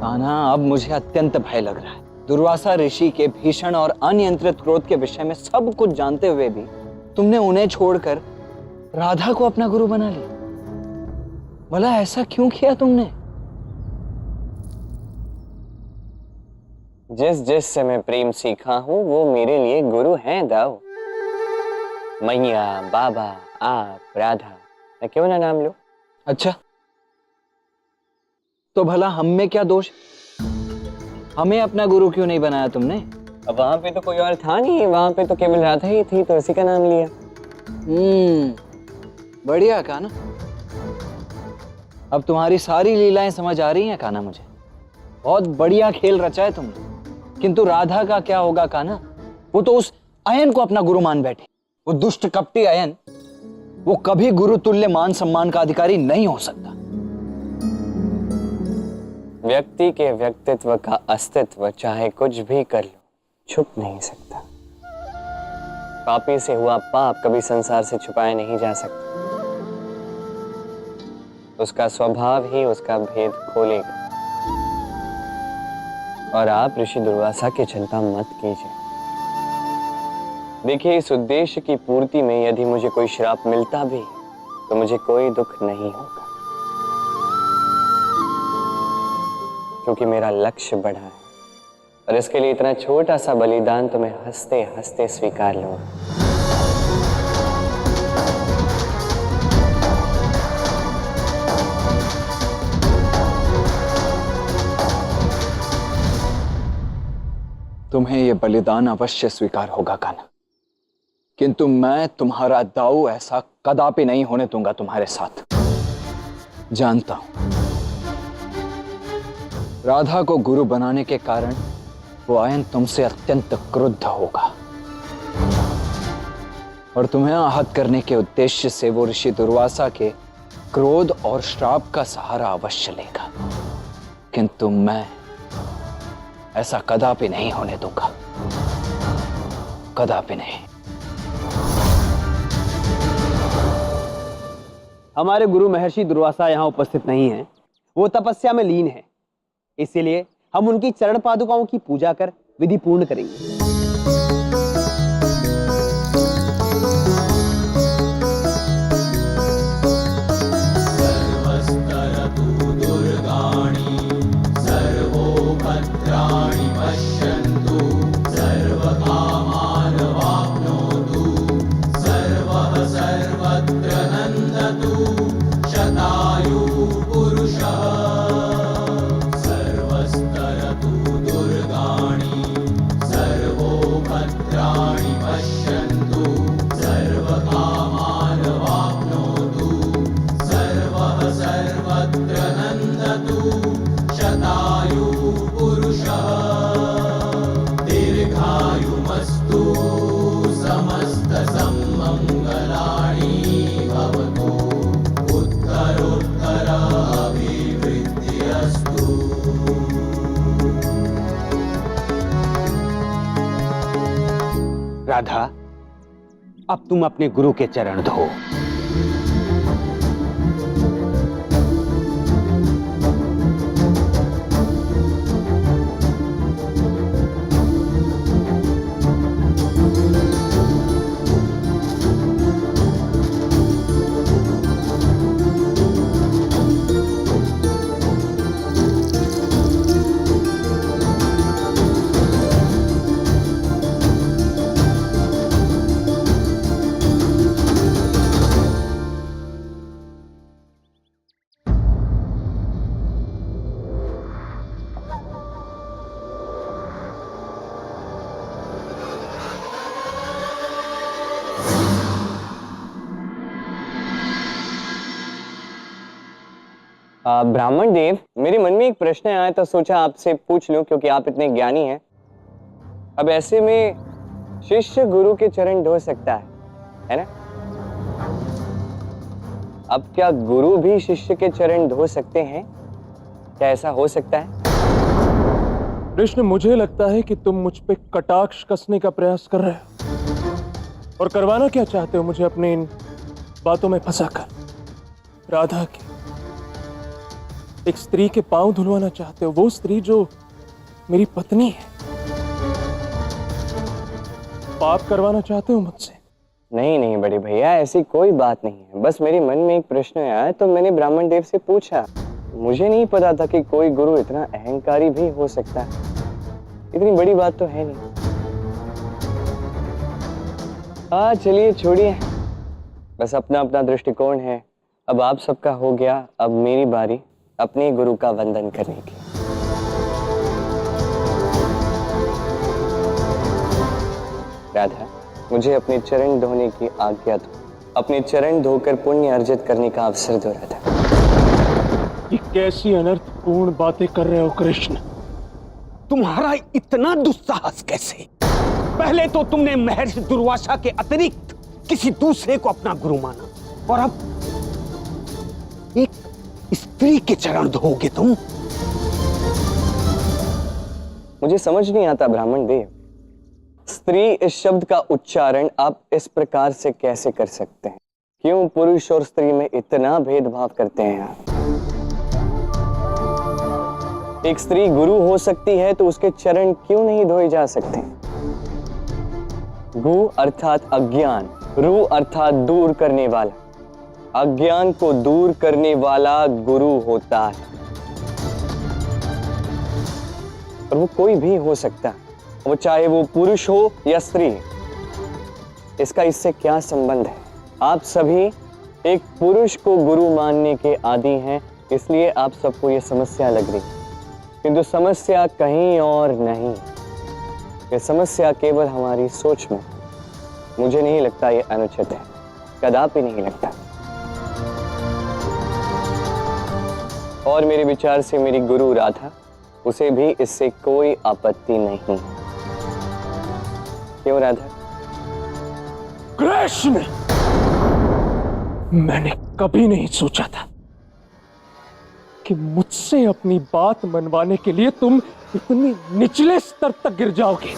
कान्हा, अब मुझे अत्यंत भय लग रहा है। दुर्वासा ऋषि के भीषण और अनियंत्रित क्रोध के विषय में सब कुछ जानते हुए भी तुमने उन्हें छोड़कर राधा को अपना गुरु बना लिया। भला ऐसा क्यों किया तुमने? जिस जिस से मैं प्रेम सीखा हूं वो मेरे लिए गुरु हैं दाऊ। मैया, बाबा, आप, राधा, मैं क्यों ना नाम लूं? अच्छा, तो भला हम में क्या दोष? हमें अपना गुरु क्यों नहीं बनाया तुमने? अब वहां पे तो कोई और था नहीं, वहां पे तो केवल राधा ही थी, तो उसी का नाम लिया। बढ़िया कान्हा। अब तुम्हारी सारी लीलाएं समझ आ रही हैं कान्हा मुझे। बहुत बढ़िया खेल रचा है तुमने। किंतु राधा का क्या होगा कान्हा? वो तो उस अयन को अपना गुरु मान बैठी। वो दुष्ट कपटी अयन, वो कभी गुरु तुल्य मान सम्मान का अधिकारी नहीं हो सकता। व्यक्ति के व्यक्तित्व का अस्तित्व चाहे कुछ भी कर लो, छुप नहीं सकता। पापी से हुआ पाप कभी संसार से छुपाया नहीं जा सकता। उसका स्वभाव ही उसका भेद खोलेगा। और आप ऋषि दुर्वासा की चिंता मत कीजिए। देखिए, इस उद्देश्य की पूर्ति में यदि मुझे कोई श्राप मिलता भी तो मुझे कोई दुख नहीं होगा, क्योंकि मेरा लक्ष्य बड़ा है और इसके लिए इतना छोटा सा बलिदान तो मैं हंसते हंसते स्वीकार लूंगा। तुम्हें यह बलिदान अवश्य स्वीकार होगा कान्हा, किंतु मैं तुम्हारा दाऊ ऐसा कदापि नहीं होने दूंगा तुम्हारे साथ। जानता हूं राधा को गुरु बनाने के कारण वो अयन तुमसे अत्यंत क्रुद्ध होगा और तुम्हें आहत करने के उद्देश्य से वो ऋषि दुर्वासा के क्रोध और श्राप का सहारा अवश्य लेगा। किंतु मैं ऐसा कदापि नहीं होने दूंगा, कदापि नहीं। हमारे गुरु महर्षि दुर्वासा यहाँ उपस्थित नहीं हैं। वो तपस्या में लीन है, इसीलिए हम उनकी चरण पादुकाओं की पूजा कर विधि पूर्ण करेंगे। राधा, अब तुम अपने गुरु के चरण धो। ब्राह्मण देव, मेरे मन में एक प्रश्न आया तो सोचा आपसे पूछ लूं, क्योंकि आप इतने ज्ञानी हैं। अब ऐसे में शिष्य गुरु के चरण धो सकता है ना? अब क्या गुरु भी शिष्य के चरण धो सकते हैं? क्या ऐसा हो सकता है? कृष्ण, मुझे लगता है कि तुम मुझ पे कटाक्ष कसने का प्रयास कर रहे हो। और करवाना क्या चाहते हो मुझे अपनी इन बातों में फंसाकर? राधा की एक स्त्री के पांव धुलवाना चाहते हो, वो स्त्री जो मेरी पत्नी है। पाप करवाना चाहते हो मुझसे? नहीं नहीं बड़े भैया, ऐसी कोई बात नहीं है। बस मेरे मन में एक प्रश्न आया तो मैंने ब्राह्मण देव से पूछा। मुझे नहीं पता था कि कोई गुरु इतना अहंकारी भी हो सकता है। इतनी बड़ी बात तो है नहीं। चलिए छोड़िए, बस अपना अपना दृष्टिकोण है। अब आप सबका हो गया, अब मेरी बारी अपने गुरु का वंदन करने की। राधा, मुझे अपने चरण धोने की आज्ञा दो। अपने चरण धोकर पुण्य अर्जित करने का अवसर दो राधा। ये कैसी अनर्थपूर्ण बातें कर रहे हो कृष्ण? तुम्हारा इतना दुस्साहस कैसे? पहले तो तुमने महर्षि दुर्वासा के अतिरिक्त किसी दूसरे को अपना गुरु माना, और अब एक स्त्री के चरण धोगे तुम? मुझे समझ नहीं आता ब्राह्मण देव, स्त्री इस शब्द का उच्चारण आप इस प्रकार से कैसे कर सकते हैं? क्यों पुरुष और स्त्री में इतना भेदभाव करते हैं आप? एक स्त्री गुरु हो सकती है तो उसके चरण क्यों नहीं धोए जा सकते? गु अर्थात अज्ञान, रु अर्थात दूर करने वाला। अज्ञान को दूर करने वाला गुरु होता है, और वो कोई भी हो सकता है, वो चाहे वो पुरुष हो या स्त्री। इसका इससे क्या संबंध है? आप सभी एक पुरुष को गुरु मानने के आदी हैं, इसलिए आप सबको ये समस्या लग रही है। किंतु समस्या कहीं और नहीं, ये समस्या केवल हमारी सोच में। मुझे नहीं लगता ये अनुचित है, कदापि नहीं लगता। और मेरे विचार से मेरी गुरु राधा, उसे भी इससे कोई आपत्ति नहीं। क्यों राधा? कृष्ण, मैंने कभी नहीं सोचा था कि मुझसे अपनी बात मनवाने के लिए तुम इतने निचले स्तर तक गिर जाओगे।